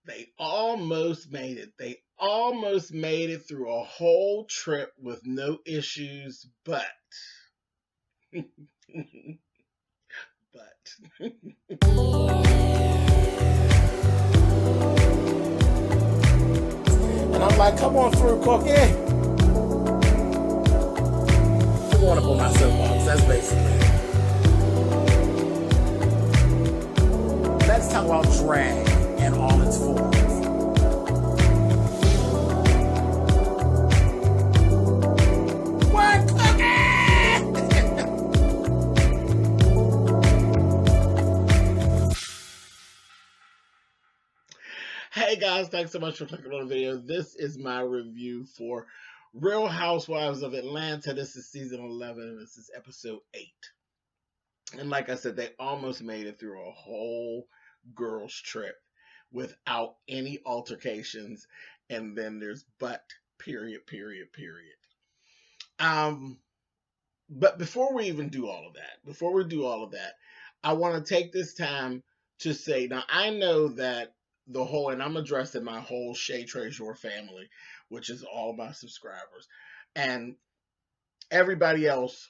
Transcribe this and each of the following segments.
They almost made it. They almost made it through a whole trip with no issues, but but And I'm like, come on through, Cookie. I'm going up on my soapbox. That's basically it. Let's talk about drag in all its forms. What, Cookie? hey guys, thanks so much for clicking on the video. This is my review for Real Housewives of Atlanta. This is season 11. This is episode 8. And like I said, they almost made it through a whole girls' trip without any altercations. And then there's but, period, period, period. Um, but before we even do all of that, I want to take this time to say, now I know that the whole, and I'm addressing my whole Shay Treasure family, which is all my subscribers, and everybody else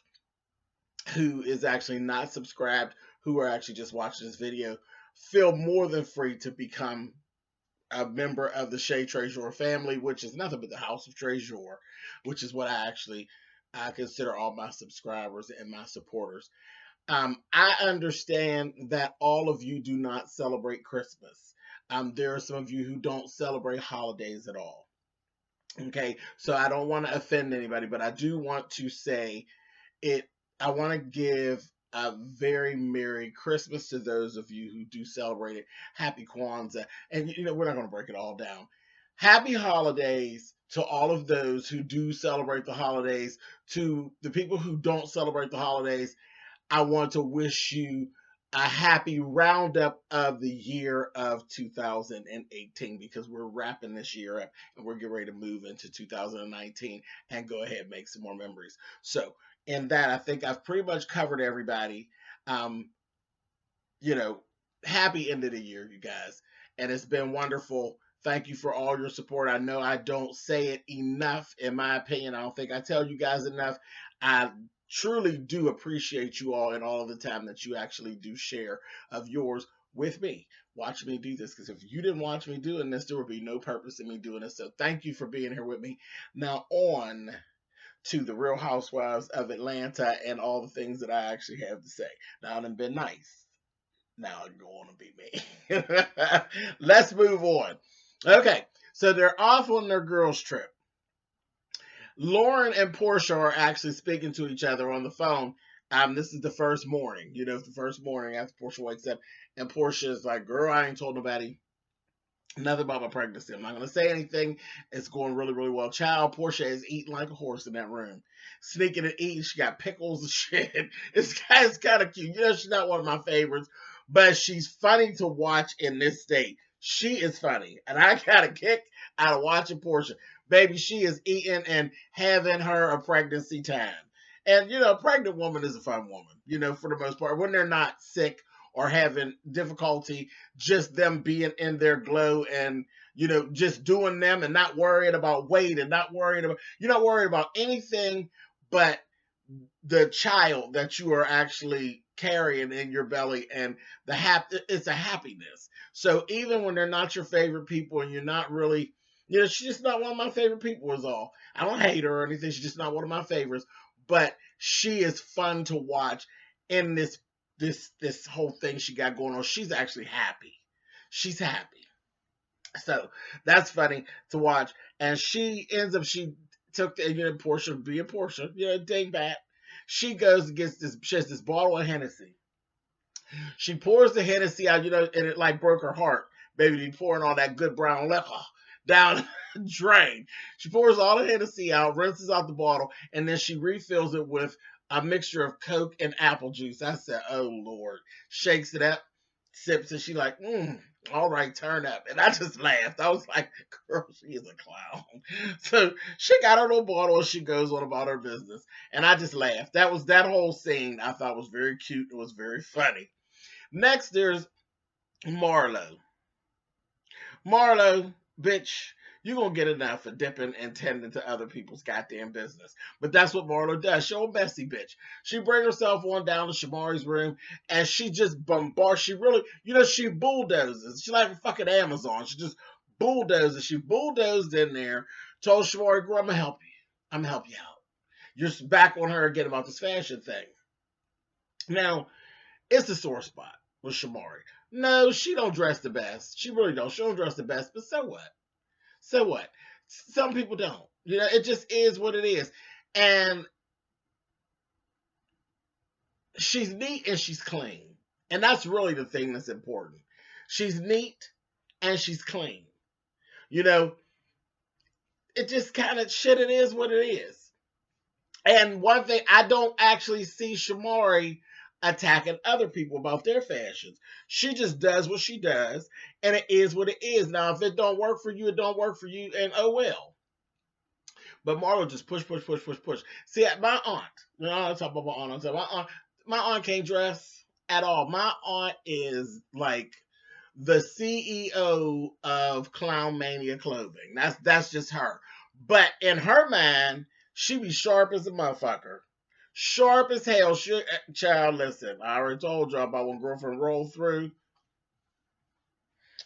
who is actually not subscribed, who are actually just watching this video, feel more than free to become a member of the Shay Treasure family, which is nothing but the House of Treasure, which is what I consider all my subscribers and my supporters. I understand that all of you do not celebrate Christmas. There are some of you who don't celebrate holidays at all. Okay, so I don't want to offend anybody, but I do want to say it. I want to give a very Merry Christmas to those of you who do celebrate it. Happy Kwanzaa, and we're not going to break it all down. Happy holidays to all of those who do celebrate the holidays. To the people who don't celebrate the holidays, I want to wish you a happy roundup of the year of 2018, because we're wrapping this year up and we're getting ready to move into 2019 and go ahead and make some more memories. So, in that, I think I've pretty much covered everybody. Um, you know, happy end of the year, you guys. And it's been wonderful. Thank you for all your support. I know I don't say it enough, in my opinion. I don't think I tell you guys enough. I truly do appreciate you all and all of the time that you actually do share of yours with me. Watch me do this, because if you didn't watch me doing this, there would be no purpose in me doing this. So thank you for being here with me. Now on to the Real Housewives of Atlanta and all the things that I actually have to say. Now I've been nice. Now I'm going to be me. Let's move on. Okay, so they're off on their girls' trip. Lauren and Portia are actually speaking to each other on the phone. This is the first morning, the first morning after Portia wakes up, and Portia is like, "Girl, I ain't told nobody nothing about my pregnancy. I'm not gonna say anything. It's going really, really well." Child, Portia is eating like a horse in that room, sneaking and eating. She got pickles and shit. It's kind of cute. She's not one of my favorites, but she's funny to watch in this state. She is funny, and I got a kick out of watching Portia. Baby, she is eating and having her a pregnancy time. And a pregnant woman is a fun woman, for the most part, when they're not sick or having difficulty, just them being in their glow and just doing them and not worrying about weight and you're not worried about anything but the child that you are actually carrying in your belly, and it's a happiness. So even when they're not your favorite people and you're not really, she's just not one of my favorite people is all. I don't hate her or anything. She's just not one of my favorites, but she is fun to watch in this whole thing she got going on. She's actually happy. She's happy. So that's funny to watch. And she took Portia being Portia, dingbat. She goes and gets she has this bottle of Hennessy. She pours the Hennessy out, and it like broke her heart. Baby, be pouring all that good brown liquor down the drain. She pours all the Hennessy out, rinses out the bottle, and then she refills it with a mixture of Coke and apple juice. I said, "Oh Lord!" Shakes it up, sips, and she like, "All right, turn up." And I just laughed. I was like, "Girl, she is a clown." So she got her little bottle and she goes on about her business, and I just laughed. That whole scene I thought was very cute. It was very funny. Next, there's Marlo. Marlo, bitch, you gonna get enough for dipping and tending to other people's goddamn business. But that's what Marlo does. She a messy bitch. She bring herself on down to Shamari's room and she just bombards. She really, she bulldozes. She like a fucking Amazon. She just bulldozes. She bulldozed in there, told Shamari, girl, I'm gonna help you. I'm gonna help you out. You're back on her again about this fashion thing. Now, it's a sore spot with Shamari. No, she don't dress the best. She really don't. She don't dress the best, but so what? So what? Some people don't. It just is what it is. And she's neat and she's clean. And that's really the thing that's important. She's neat and she's clean. It just kind of shit, it is what it is. And one thing, I don't actually see Shamari attacking other people about their fashions. She just does what she does, and it is what it is. Now, if it don't work for you, it don't work for you, and oh well. But Marlo just push. See, my aunt, I'm talking about my aunt. My aunt can't dress at all. My aunt is like the CEO of Clown Mania Clothing. That's just her. But in her mind, she be sharp as a motherfucker. Sharp as hell. Child, listen, I already told y'all about when girlfriend rolled through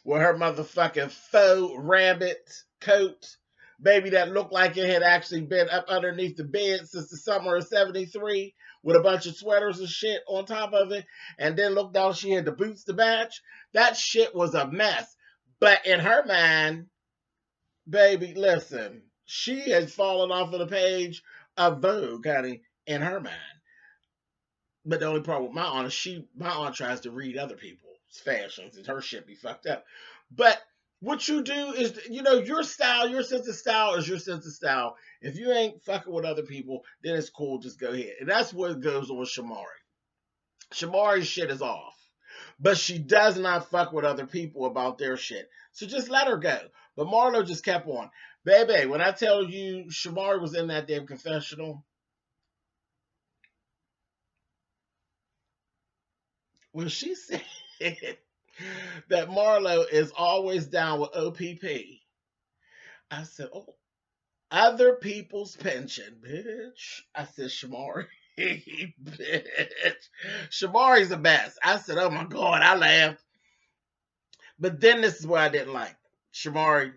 with her motherfucking faux rabbit coat. Baby, that looked like it had actually been up underneath the bed since the summer of 73 with a bunch of sweaters and shit on top of it. And then looked down, she had the boots to match. That shit was a mess. But in her mind, baby, listen, she has fallen off of the page of Vogue, honey, in her mind. But the only problem with my aunt is my aunt tries to read other people's fashions and her shit be fucked up. But what you do is, your style, your sense of style is your sense of style. If you ain't fucking with other people, then it's cool. Just go ahead. And that's what goes on with Shamari. Shamari's shit is off. But she does not fuck with other people about their shit. So just let her go. But Marlo just kept on. Baby, when I tell you Shamari was in that damn confessional, when she said that Marlo is always down with OPP, I said, oh, other people's pension, bitch. I said, Shamari, bitch. Shamari's the best. I said, oh my God, I laughed. But then this is what I didn't like. Shamari,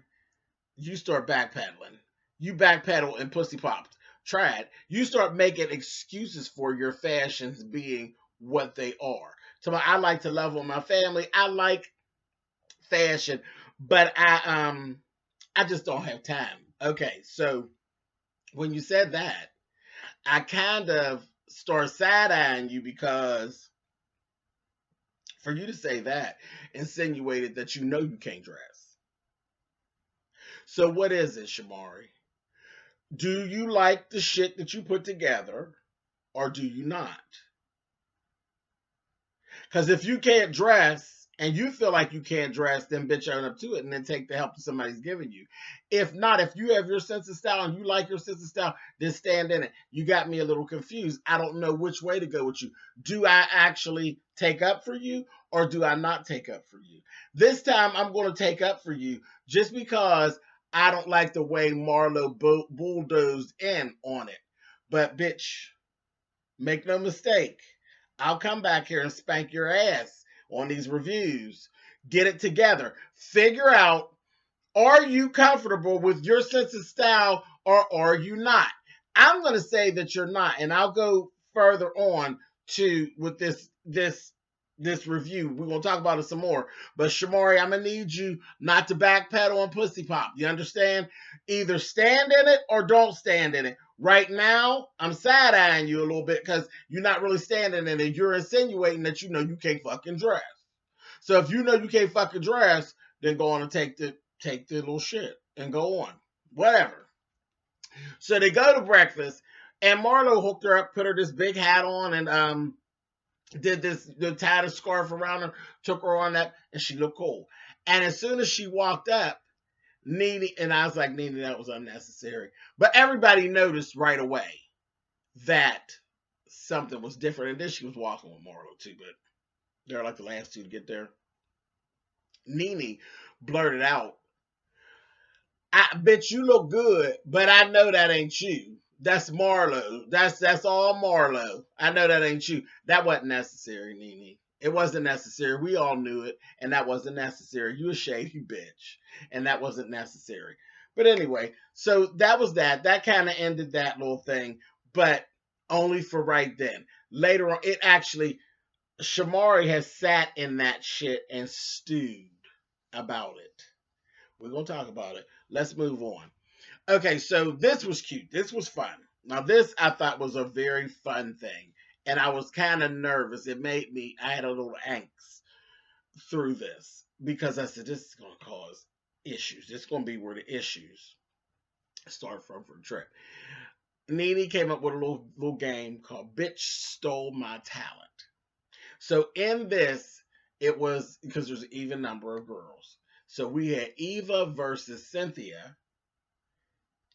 you start backpedaling. You backpedal and pussy popped. Try it. You start making excuses for your fashions being what they are. So I like to love on my family. I like fashion, but I just don't have time. Okay, so when you said that, I kind of start side-eyeing you because for you to say that insinuated that you know you can't dress. So what is it, Shamari? Do you like the shit that you put together or do you not? Because if you can't dress and you feel like you can't dress, then bitch own up to it and then take the help that somebody's giving you. If not, if you have your sense of style and you like your sense of style, then stand in it. You got me a little confused. I don't know which way to go with you. Do I actually take up for you or do I not take up for you? This time I'm going to take up for you just because I don't like the way Marlo bulldozed in on it. But bitch, make no mistake, I'll come back here and spank your ass on these reviews. Get it together. Figure out, are you comfortable with your sense of style or are you not? I'm going to say that you're not, and I'll go further on with this review. We're going to talk about it some more. But Shamari, I'm going to need you not to backpedal on pussy pop. You understand? Either stand in it or don't stand in it. Right now, I'm side-eyeing you a little bit because you're not really standing in it. You're insinuating that you know you can't fucking dress. So if you know you can't fucking dress, then go on and take the little shit and go on. Whatever. So they go to breakfast, and Marlo hooked her up, put her this big hat on, and tied a scarf around her, took her on that, and she looked cool. And as soon as she walked up, Nene, and I was like, Nene, that was unnecessary. But everybody noticed right away that something was different. And then she was walking with Marlo too, but they're like the last two to get there. Nene blurted out, I bet you look good, but I know that ain't you. That's Marlo. That's all Marlo. I know that ain't you. That wasn't necessary, Nene. It wasn't necessary. We all knew it, and that wasn't necessary. You a shady bitch, and that wasn't necessary. But anyway, so that was that. That kind of ended that little thing, but only for right then. Later on, it actually Shamari has sat in that shit and stewed about it. We're gonna talk about it. Let's move on. Okay, so this was cute. This was fun. Now, this I thought was a very fun thing, and I was kind of nervous. It made me, I had a little angst through this because I said, this is going to cause issues. This is going to be where the issues start from for the trip. Nene came up with a little game called Bitch Stole My Talent. So, in this, it was because there's an even number of girls. So, we had Eva versus Cynthia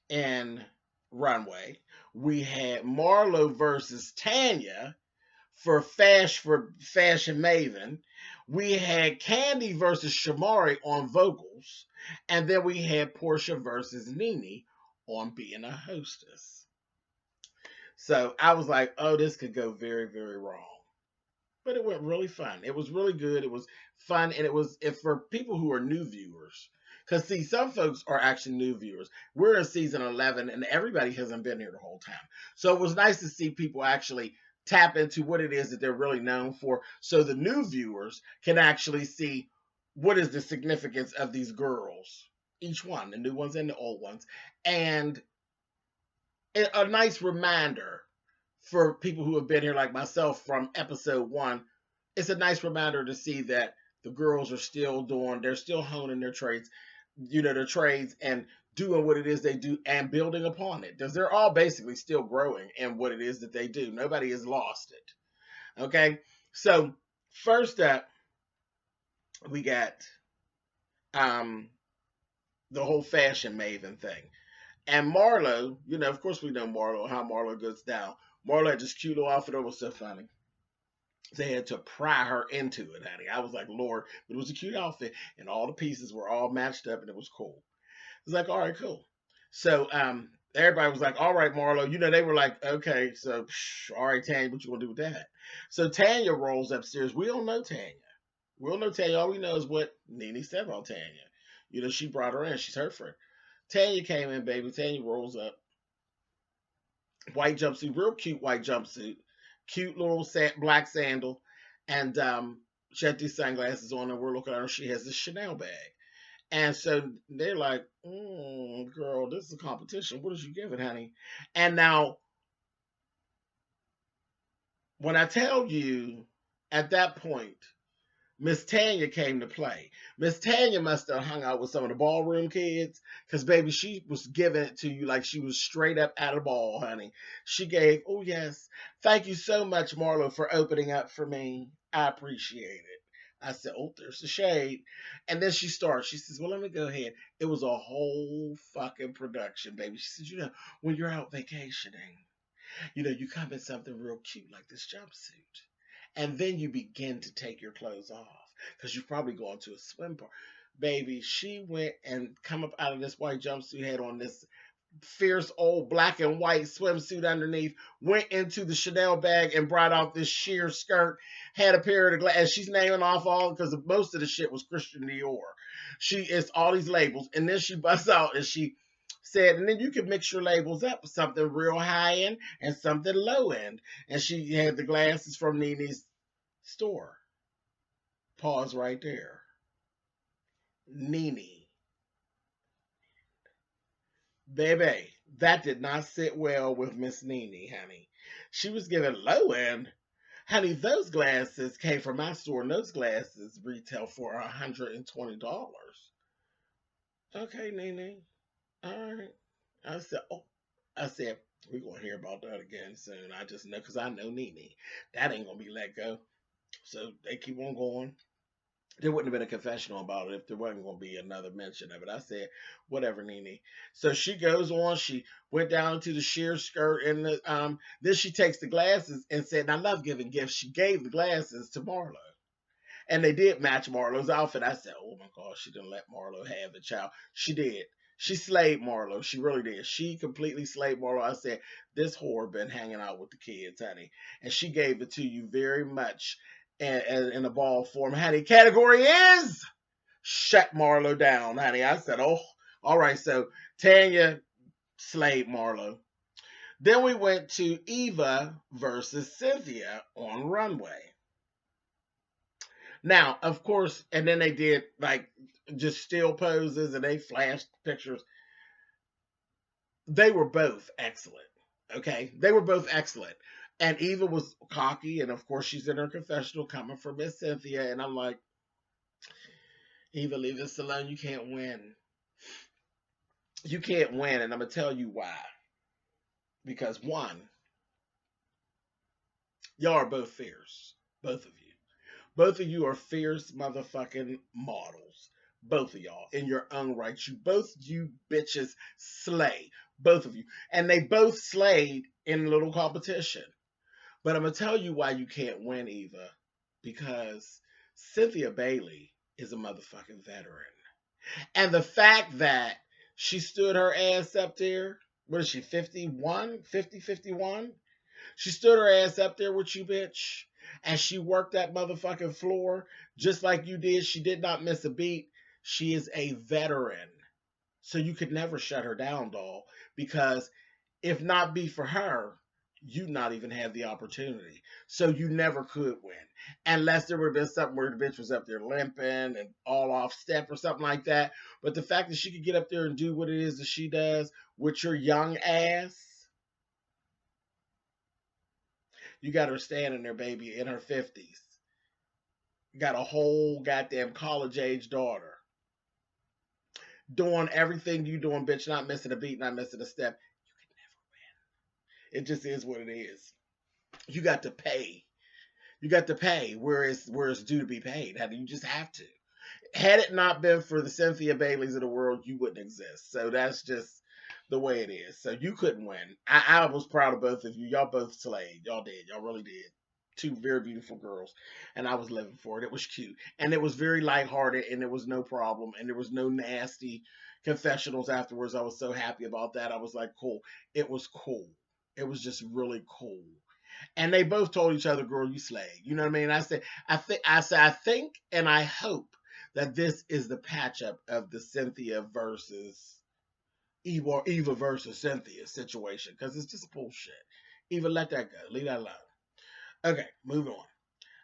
in Runway. We had Marlo versus Tanya for Fashion Maven. We had Candy versus Shamari on vocals. And then we had Portia versus Nene on being a hostess. So I was like, oh, this could go very, very wrong. But it went really fun. It was really good. It was fun. And it was if for people who are new viewers. Because, see, some folks are actually new viewers. We're in season 11, and everybody hasn't been here the whole time. So it was nice to see people actually tap into what it is that they're really known for. So the new viewers can actually see what is the significance of these girls. Each one, the new ones and the old ones. And a nice reminder for people who have been here like myself from episode 1. It's a nice reminder to see that the girls are still they're still honing their trades, their trades and doing what it is they do and building upon it. Because they're all basically still growing in what it is that they do. Nobody has lost it. Okay? So, first up, we got the whole Fashion Maven thing. And Marlo, of course we know Marlo, how Marlo goes down. Marlo had this cute little outfit. It was so funny. They had to pry her into it, honey. I was like, Lord, but it was a cute outfit, and all the pieces were all matched up, and it was cool. It was like, all right, cool. So everybody was like, all right, Marlo. They were like, okay, so all right, Tanya, what you gonna do with that? So Tanya rolls upstairs. We don't know Tanya. We don't know Tanya. All we know is what Nene said about Tanya. She brought her in. She's her friend. Tanya came in, baby. Tanya rolls up. White jumpsuit, real cute white jumpsuit. Cute little black sandal. And she had these sunglasses on, and we're looking at her. She has this Chanel bag. And so they're like, girl, this is a competition. What did you give it, honey? And now, when I tell you, at that point, Miss Tanya came to play. Miss Tanya must have hung out with some of the ballroom kids because, baby, she was giving it to you like she was straight up out of ball, honey. She gave, oh, yes, thank you so much, Marlo, for opening up for me. I appreciate it. I said, oh, there's the shade. And then she starts. She says, well, let me go ahead. It was a whole fucking production, baby. She said, when you're out vacationing, you come in something real cute like this jumpsuit. And then you begin to take your clothes off because you're probably going to a swim park. Baby, she went and come up out of this white jumpsuit, had on this fierce old black and white swimsuit underneath, went into the Chanel bag and brought out this sheer skirt, had a pair of glasses. She's naming off all because most of the shit was Christian Dior. It's all these labels. And then she busts out and she said, and then you can mix your labels up with something real high end and something low end. And she had the glasses from Nene's store. Pause right there. Nene. Baby, that did not sit well with Miss Nene, honey. She was giving low end. Honey, those glasses came from my store, and those glasses retail for $120. Okay, Nene. All right. I said, we're going to hear about that again soon. I just know, because I know Nene. That ain't going to be let go. So they keep on going. There wouldn't have been a confessional about it if there wasn't going to be another mention of it. I said, whatever, Nene. So she goes on. She went down to the sheer skirt, and then she takes the glasses and said, and I love giving gifts. She gave the glasses to Marlo. And they did match Marlo's outfit. I said, oh my gosh, she didn't let Marlo have the child. She did. She slayed Marlo. She really did. She completely slayed Marlo. I said, this whore been hanging out with the kids, honey. And she gave it to you very much in a ball form. Honey, category is shut Marlo down, honey. I said, oh, all right. So Tanya slayed Marlo. Then we went to Eva versus Cynthia on Runway. Now, of course, and then they did like just still poses and they flashed pictures. They were both excellent. Okay. They were both excellent. And Eva was cocky, and of course, she's in her confessional coming from Miss Cynthia. And I'm like, Eva, leave this alone. You can't win. You can't win. And I'm going to tell you why. Because one, y'all are both fierce. Both of you. Both of you are fierce motherfucking models. Both of y'all in your own right. You bitches slay. Both of you. And they both slayed in a little competition. But I'm going to tell you why you can't win, Eva. Because Cynthia Bailey is a motherfucking veteran. And the fact that she stood her ass up there, what is she, 51? 50, 51? She stood her ass up there with you, bitch. And she worked that motherfucking floor just like you did. She did not miss a beat. She is a veteran. So you could never shut her down, doll. Because if not be for her, you'd not even have the opportunity. So you never could win. Unless there would have been something where the bitch was up there limping and all off step or something like that. But the fact that she could get up there and do what it is that she does with your young ass, you got her standing there, baby, in her 50s. Got a whole goddamn college-age daughter. Doing everything you doing, bitch, not missing a beat, not missing a step. You can never win. It just is what it is. You got to pay. You got to pay where it's due to be paid. You just have to. Had it not been for the Cynthia Baileys of the world, you wouldn't exist. So that's just the way it is. So you couldn't win. I was proud of both of you. Y'all both slayed. Y'all did. Y'all really did. Two very beautiful girls. And I was living for it. It was cute. And it was very lighthearted, and there was no problem. And there was no nasty confessionals afterwards. I was so happy about that. I was like, cool. It was cool. It was just really cool. And they both told each other, girl, you slayed. You know what I mean? I think and I hope that this is the patch up of the Cynthia versus Eva versus Cynthia situation. Because it's just bullshit. Eva, let that go. Leave that alone. Okay, moving on.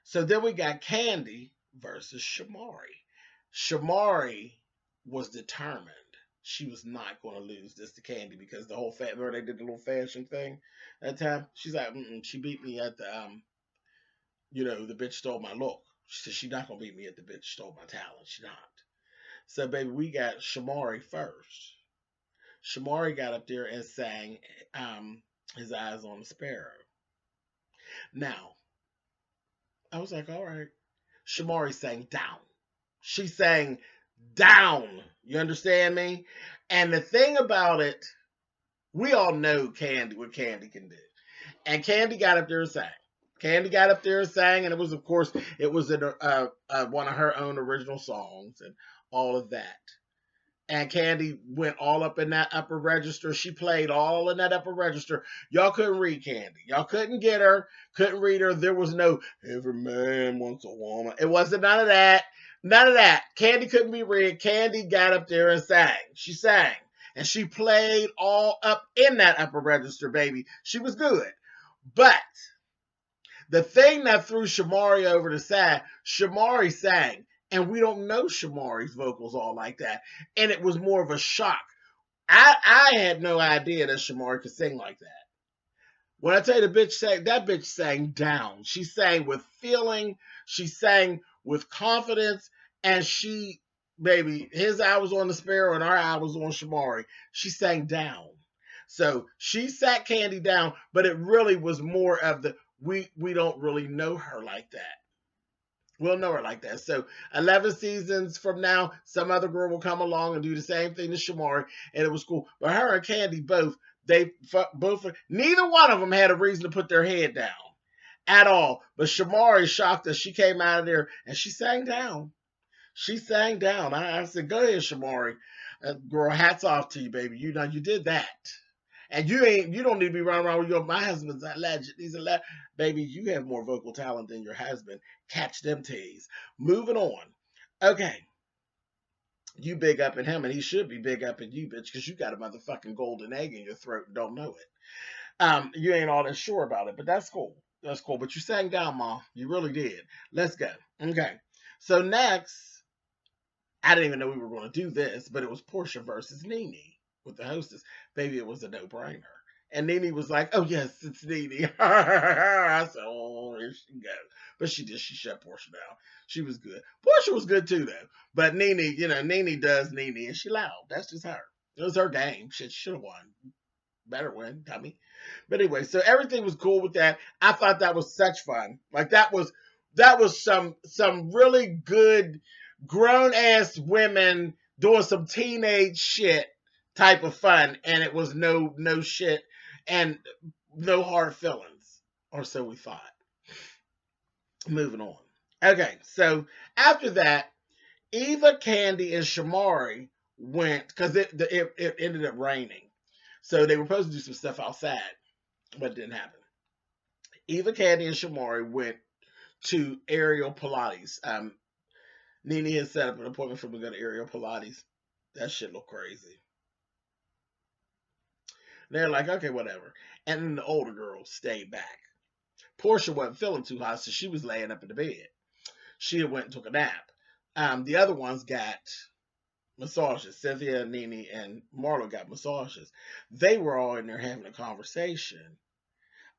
So then we got Candy versus Shamari. Shamari was determined she was not going to lose this to Candy because the whole remember they did the little fashion thing that time? She's like, she beat me at the, the bitch stole my look. She said she's not going to beat me at the bitch stole my talent. She's not. So, baby, we got Shamari first. Shamari got up there and sang His Eyes on the Sparrow. Now, I was like, all right. Shamari sang down. She sang down. You understand me? And the thing about it, we all know Candy, what Candy can do. And Candy got up there and sang. Candy got up there and sang, and it was, of course, it was in one of her own original songs and all of that. And Candy went all up in that upper register. She played all in that upper register. Y'all couldn't read Candy. Y'all couldn't get her, couldn't read her. There was no, every man wants a woman. It wasn't none of that. None of that. Candy couldn't be read. Candy got up there and sang. She sang. And she played all up in that upper register, baby. She was good. But the thing that threw Shamari over the side, Shamari sang. And we don't know Shamari's vocals all like that. And it was more of a shock. I had no idea that Shamari could sing like that. When I tell you that bitch sang down. She sang with feeling. She sang with confidence. And she, baby, his eye was on the sparrow and our eye was on Shamari. She sang down. So she sat Candy down, but it really was more of the, we don't really know her like that. We'll know her like that. So 11 seasons from now, some other girl will come along and do the same thing to Shamari, and it was cool. But her and Candy both, neither one of them had a reason to put their head down. at all. But Shamari shocked us. She came out of there and she sang down. She sang down. I said, "Go ahead, Shamari. Girl, hats off to you, baby. You know you did that." And you don't need to be running around with my husband's a legend. He's a legend. Baby, you have more vocal talent than your husband. Catch them teas. Moving on. Okay. You big up in him, and he should be big up in you, bitch, because you got a motherfucking golden egg in your throat and don't know it. You ain't all that sure about it, but that's cool. That's cool. But you sang down, Mom. You really did. Let's go. Okay. So next, I didn't even know we were going to do this, but it was Portia versus Nene with the hostess. Baby, it was a no-brainer. And Nene was like, "Oh yes, it's Nene." I said, "Oh, here she goes." But she did. She shut Portia down. She was good. Portia was good too, though. But Nene, Nene does Nene, and she loud. That's just her. It was her game. She should have won. Better win, dummy. But anyway, so everything was cool with that. I thought that was such fun. Like that was some really good grown ass women doing some teenage shit type of fun, and it was no shit and no hard feelings, or so we thought. Moving on. Okay, so after that, Eva, Candy, and Shamari went because it ended up raining. So they were supposed to do some stuff outside, but it didn't happen. Eva, Candy, and Shamari went to Aerial Pilates. Nene had set up an appointment for me to go to Aerial Pilates. That shit looked crazy. They're like, okay, whatever. And then the older girls stayed back. Portia wasn't feeling too hot, so she was laying up in the bed. She went and took a nap. The other ones got massages. Cynthia, Nene, and Marlo got massages. They were all in there having a conversation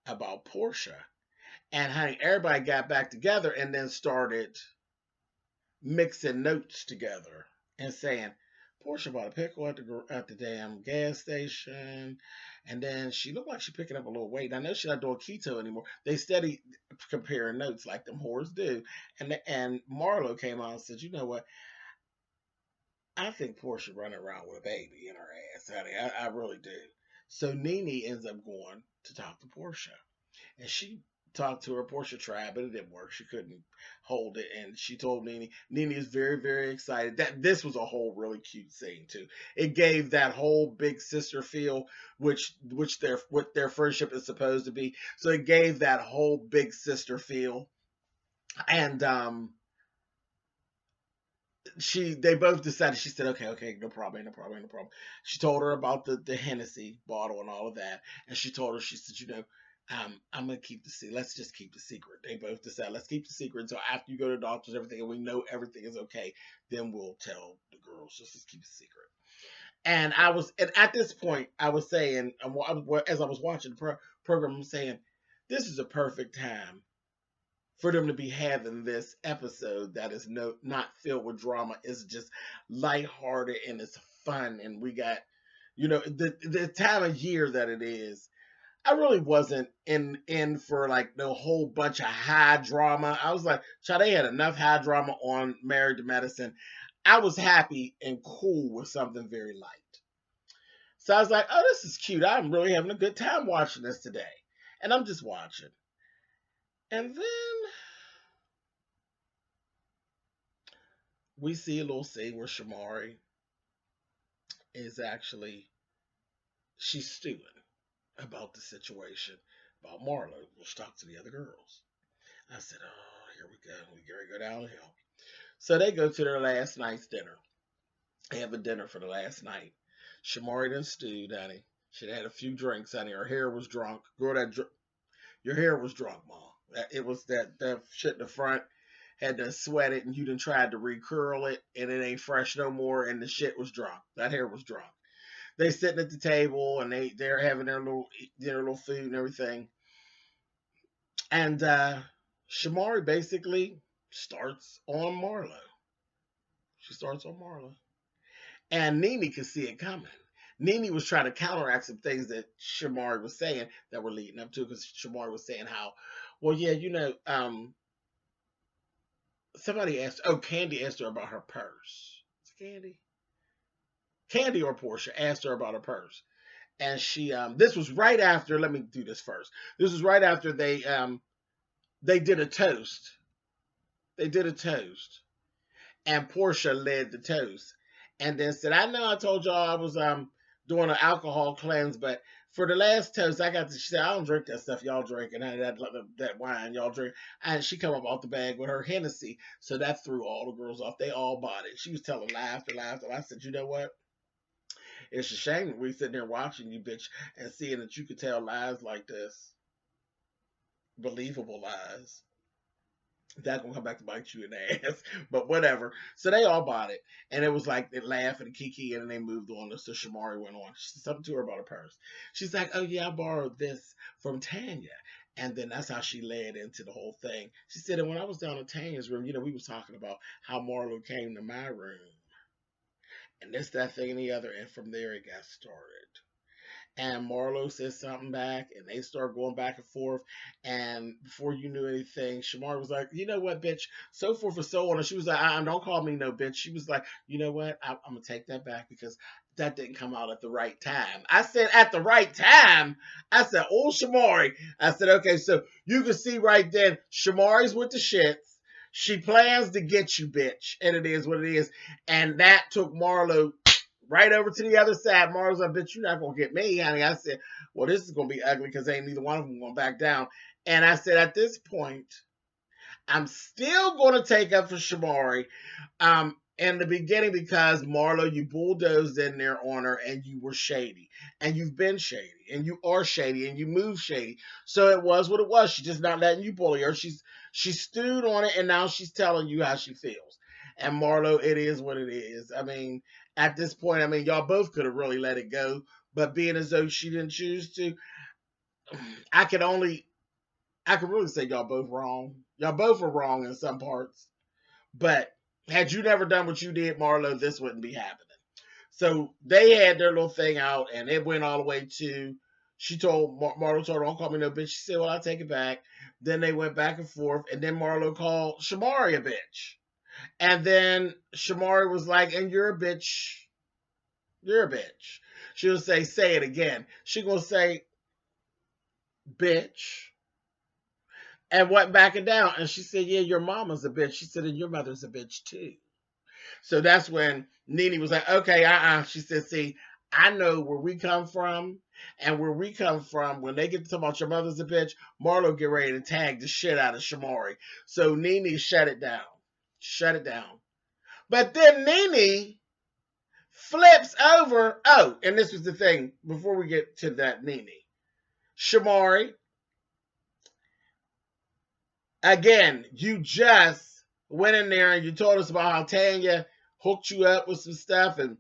about Portia. And honey, everybody got back together and then started mixing notes together and saying, Portia bought a pickle at the damn gas station, and then she looked like she picking up a little weight. I know she's not doing keto anymore. They steady comparing notes like them whores do. And Marlo came out and said, "You know what? I think Portia running around with a baby in her ass, honey. I really do." So Nene ends up going to talk to Portia, and she talked to her Portia tribe, but it didn't work. She couldn't hold it, and she told Nene. Nene is very, very excited. That this was a whole really cute scene too. It gave that whole big sister feel, which what their friendship is supposed to be. So it gave that whole big sister feel, and they both decided. She said, "Okay, no problem, no problem, no problem." She told her about the Hennessy bottle and all of that, and she told her, she said, I'm gonna keep the secret. Let's just keep the secret. They both decided, let's keep the secret until after you go to the doctors, everything, and we know everything is okay. Then we'll tell the girls. Just keep the secret. And at this point, I was saying, as I was watching the program, I'm saying, this is a perfect time for them to be having this episode that is not filled with drama. It's just lighthearted and it's fun, and we got, the time of year that it is. I really wasn't in for like no whole bunch of high drama. I was like, child, they had enough high drama on Married to Medicine. I was happy and cool with something very light. So I was like, oh, this is cute. I'm really having a good time watching this today. And I'm just watching. And then we see a little scene where Shamari is actually, she's stewing about the situation, about Marlo, which talks to the other girls. I said, oh, here we go. We gotta go downhill. So they go to their last night's dinner. They have a dinner for the last night. Shamari done stewed, honey. She had a few drinks, honey. Her hair was drunk. Girl, your hair was drunk, Mom. It was that shit in the front had to sweat it, and you done tried to recurl it, and it ain't fresh no more, and the shit was drunk. That hair was drunk. They sitting at the table, and they're having their little food and everything. And Shamari basically starts on Marlo. She starts on Marlo. And Nene could see it coming. Nene was trying to counteract some things that Shamari was saying that were leading up to, because Shamari was saying how, well, yeah, somebody asked, Candy asked her about her purse. Is it Candy? Candy or Portia asked her about her purse. And she, this was right after, let me do this first. This was right after they they did a toast. They did a toast. And Portia led the toast. And then said, I know I told y'all I was doing an alcohol cleanse, but for the last toast, I got to, she said, I don't drink that stuff y'all drink, and that wine y'all drink. And she come up off the bag with her Hennessy. So that threw all the girls off. They all bought it. She was telling lie after lie after lie. I said, you know what? It's a shame that we sitting there watching you, bitch, and seeing that you could tell lies like this. Believable lies. That's gonna come back to bite you in the ass, but whatever. So they all bought it, and it was like they laughed and kiki, and then they moved on. So Shamari went on. She said something to her about her purse. She's like, "Oh yeah, I borrowed this from Tanya," and then that's how she led into the whole thing. She said, "And when I was down in Tanya's room, we was talking about how Marlo came to my room, and this, that, thing, and the other, and from there it got started." And Marlo said something back, and they started going back and forth. And before you knew anything, Shamar was like, "You know what, bitch? So forth and so on." And she was like, "Don't call me no bitch." She was like, "You know what? I'm gonna take that back because that didn't come out at the right time." I said, "At the right time?" I said, "Oh, Shamari." I said, "Okay, so you can see right then, Shamari's with the shits. She plans to get you, bitch, and it is what it is." And that took Marlo right over to the other side. Marlo's like, "Bitch, you're not going to get me, honey." I said, "Well, this is going to be ugly because ain't neither one of them going to back down." And I said, at this point, I'm still going to take up for Shamari in the beginning because, Marlo, you bulldozed in there on her and you were shady. And you've been shady. And you are shady. And you move shady. So it was what it was. She's just not letting you bully her. She stewed on it, and now she's telling you how she feels. And Marlo, it is what it is. I mean, at this point, I mean, y'all both could have really let it go. But being as though she didn't choose to, I could really say y'all both wrong. Y'all both are wrong in some parts. But had you never done what you did, Marlo, this wouldn't be happening. So they had their little thing out, and it went all the way to, she told, Marlo told her, "Don't call me no bitch." She said, "Well, I'll take it back." Then they went back and forth, and then Marlo called Shamari a bitch. And then Shamari was like, "And you're a bitch. You're a bitch." She'll say it again. She gonna say, "Bitch." And went back and down. And she said, "Yeah, your mama's a bitch." She said, "And your mother's a bitch too." So that's when Nene was like, "Okay, She said, "See, I know where we come from. And where we come from, when they get to talk about your mother's a bitch, Marlo get ready to tag the shit out of Shamari." So Nene shut it down. Shut it down. But then Nene flips over. Oh, and this was the thing before we get to that, Nene. Shamari, again, you just went in there and you told us about how Tanya hooked you up with some stuff and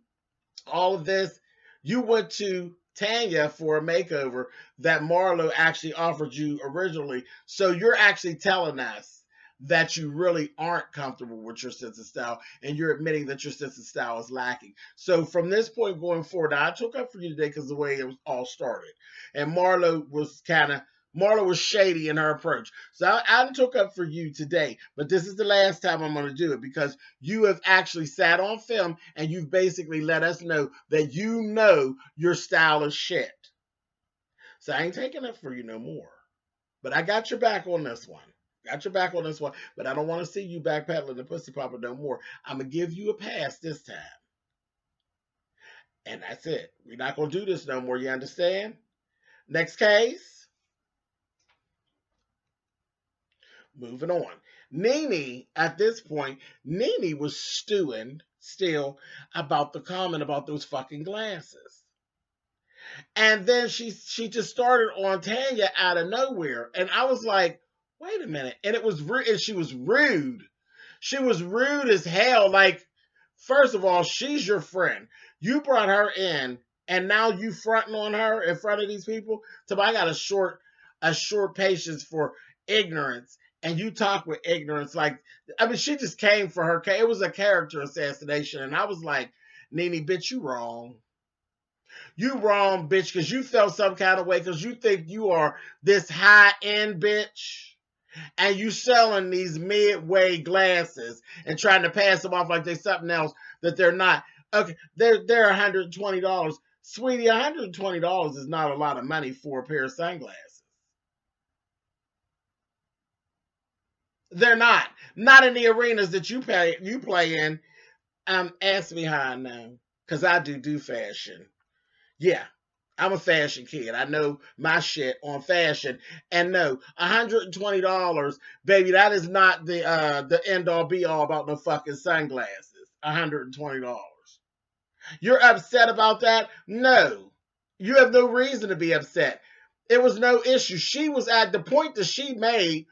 all of this. You went to Tanya for a makeover that Marlo actually offered you originally. So you're actually telling us that you really aren't comfortable with your sense of style, and you're admitting that your sense of style is lacking. So from this point going forward, now I took up for you today because the way it was all started. And Marlo was shady in her approach. So I took up for you today, but this is the last time I'm going to do it because you have actually sat on film and you've basically let us know that you know your style is shit. So I ain't taking up for you no more. But I got your back on this one. Got your back on this one. But I don't want to see you backpedaling the pussy popper no more. I'm going to give you a pass this time. And that's it. We're not going to do this no more. You understand? Next case. Moving on. Nene, at this point, Nene was stewing still about the comment about those fucking glasses. And then she just started on Tanya out of nowhere. And I was like, wait a minute. And it was rude. And she was rude. She was rude as hell. Like, first of all, she's your friend. You brought her in, and now you fronting on her in front of these people. So I got a short patience for ignorance. And you talk with ignorance. Like, I mean, she just came for her. It was a character assassination. And I was like, Nene, bitch, you wrong. You wrong, bitch, because you felt some kind of way because you think you are this high-end bitch. And you selling these midway glasses and trying to pass them off like they're something else that they're not. Okay, they're $120. Sweetie, $120 is not a lot of money for a pair of sunglasses. They're not. Not in the arenas that you play in. Ask me how I know. Because I do fashion. Yeah. I'm a fashion kid. I know my shit on fashion. And no, $120, baby, that is not the end all be all about no fucking sunglasses. $120. You're upset about that? No. You have no reason to be upset. It was no issue. She was at the point that she made,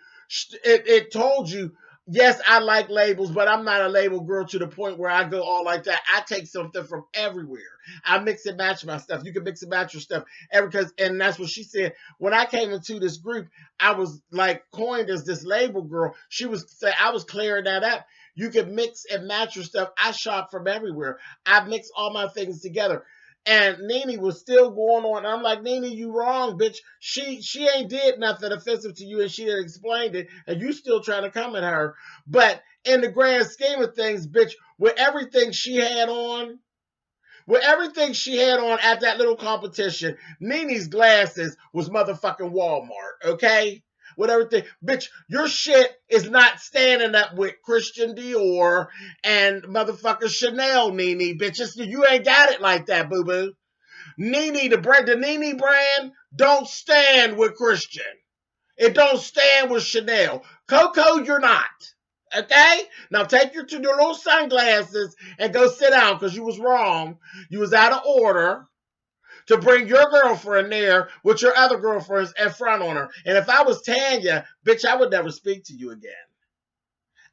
it told you, yes, I like labels, but I'm not a label girl to the point where I go all like that. I take something from everywhere. I mix and match my stuff. You can mix and match your stuff. And that's what she said. When I came into this group, I was like coined as this label girl. She was saying, I was clearing that up. You can mix and match your stuff. I shop from everywhere. I mix all my things together. And Nene was still going on. I'm like, Nene, you wrong, bitch. She ain't did nothing offensive to you, and she didn't explain it, and you still trying to come at her. But in the grand scheme of things, bitch, with everything she had on, at that little competition, Nene's glasses was motherfucking Walmart, okay? With everything. Bitch, your shit is not standing up with Christian Dior and motherfucking Chanel, Nene. Bitches, you ain't got it like that, boo-boo. Nene, the Nene brand don't stand with Christian. It don't stand with Chanel. Coco, you're not. Okay? Now take your little sunglasses and go sit down because you was wrong. You was out of order to bring your girlfriend there with your other girlfriends in front on her. And if I was Tanya, bitch, I would never speak to you again.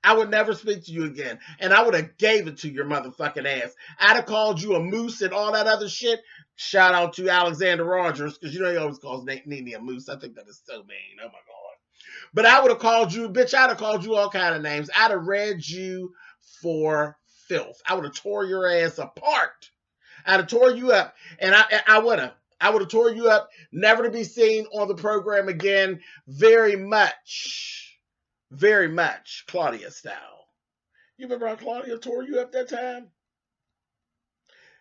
I would never speak to you again. And I would have gave it to your motherfucking ass. I'd have called you a moose and all that other shit. Shout out to Alexander Rogers, because you know he always calls Nene a moose. I think that is so mean. Oh my God. But I would have called you, bitch, I'd have called you all kind of names. I'd have read you for filth. I would have tore your ass apart. I'd have tore you up. And I would have. I would have tore you up, never to be seen on the program again. Very much Claudia style. You remember how Claudia tore you up that time?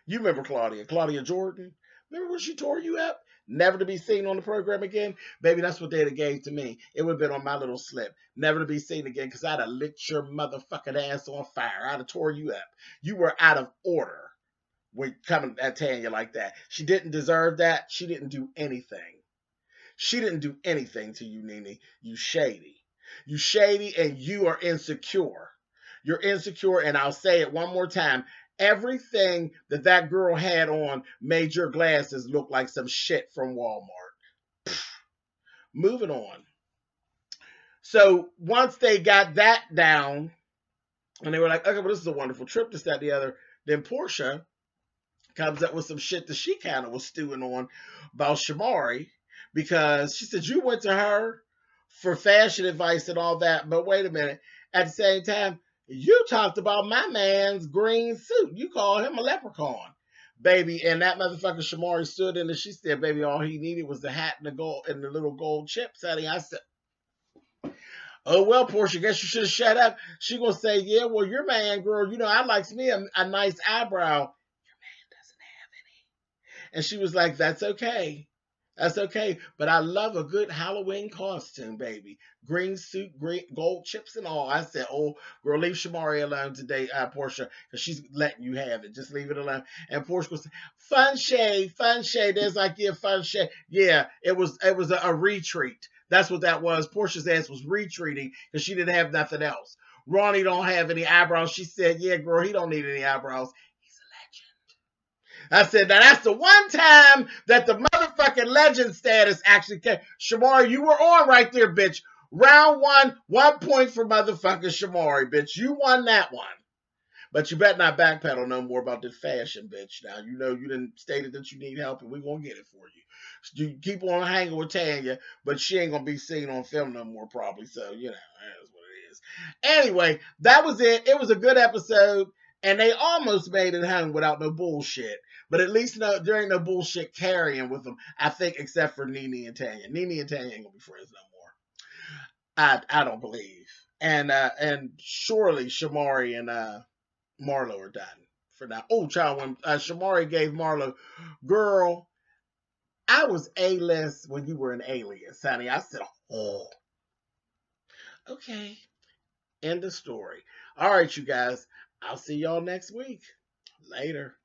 You remember Claudia Jordan. Remember when she tore you up? Never to be seen on the program again? Baby, that's what they'd have gave to me. It would have been on my little slip. Never to be seen again, because I'd have lit your motherfucking ass on fire. I'd have tore you up. You were out of order when coming at Tanya like that. She didn't deserve that. She didn't do anything. She didn't do anything to you, Nene. You shady. You shady, and you are insecure. You're insecure, and I'll say it one more time. Everything that girl had on made your glasses look like some shit from Walmart. Moving on. So once they got that down, and they were like, okay, well, this is a wonderful trip, this, that, the other, then Portia comes up with some shit that she kind of was stewing on about Shamari, because she said, you went to her for fashion advice and all that, but wait a minute. At the same time, you talked about my man's green suit. You call him a leprechaun, baby. And that motherfucker Shamari stood in and she said, baby, all he needed was the hat and the gold and the little gold chips, honey. I said, oh, well, Portia, guess you should have shut up. She gonna say, yeah, well, your man, girl, you know, I likes me a nice eyebrow. Your man doesn't have any. And she was like, that's okay. That's okay. But I love a good Halloween costume, baby. Green suit, green gold chips and all. I said, oh, girl, leave Shamari alone today, Portia, because she's letting you have it. Just leave it alone. And Portia was fun shade, fun shade. There's like, yeah, fun shade. Yeah, it was a retreat. That's what that was. Portia's ass was retreating because she didn't have nothing else. Ronnie don't have any eyebrows. She said, yeah, girl, he don't need any eyebrows. He's a legend. I said, now that's the one time that the motherfucking legend status actually came. Shamari, you were on right there, bitch. Round 1 point for motherfucking Shamari, bitch. You won that one. But you better not backpedal no more about this fashion, bitch. Now, you know you done stated that you need help, and we're going to get it for you. You keep on hanging with Tanya, but she ain't going to be seen on film no more, probably. So, you know, that's what it is. Anyway, that was it. It was a good episode, and they almost made it home without no bullshit. But at least there ain't no bullshit carrying with them, I think, except for Nene and Tanya. Nene and Tanya ain't going to be friends no more. I don't believe. And surely Shamari and Marlo are done for now. Oh, child, when Shamari gave Marlo, girl, I was A-list when you were an alias, honey. I said, oh, okay. End of story. All right, you guys. I'll see y'all next week. Later.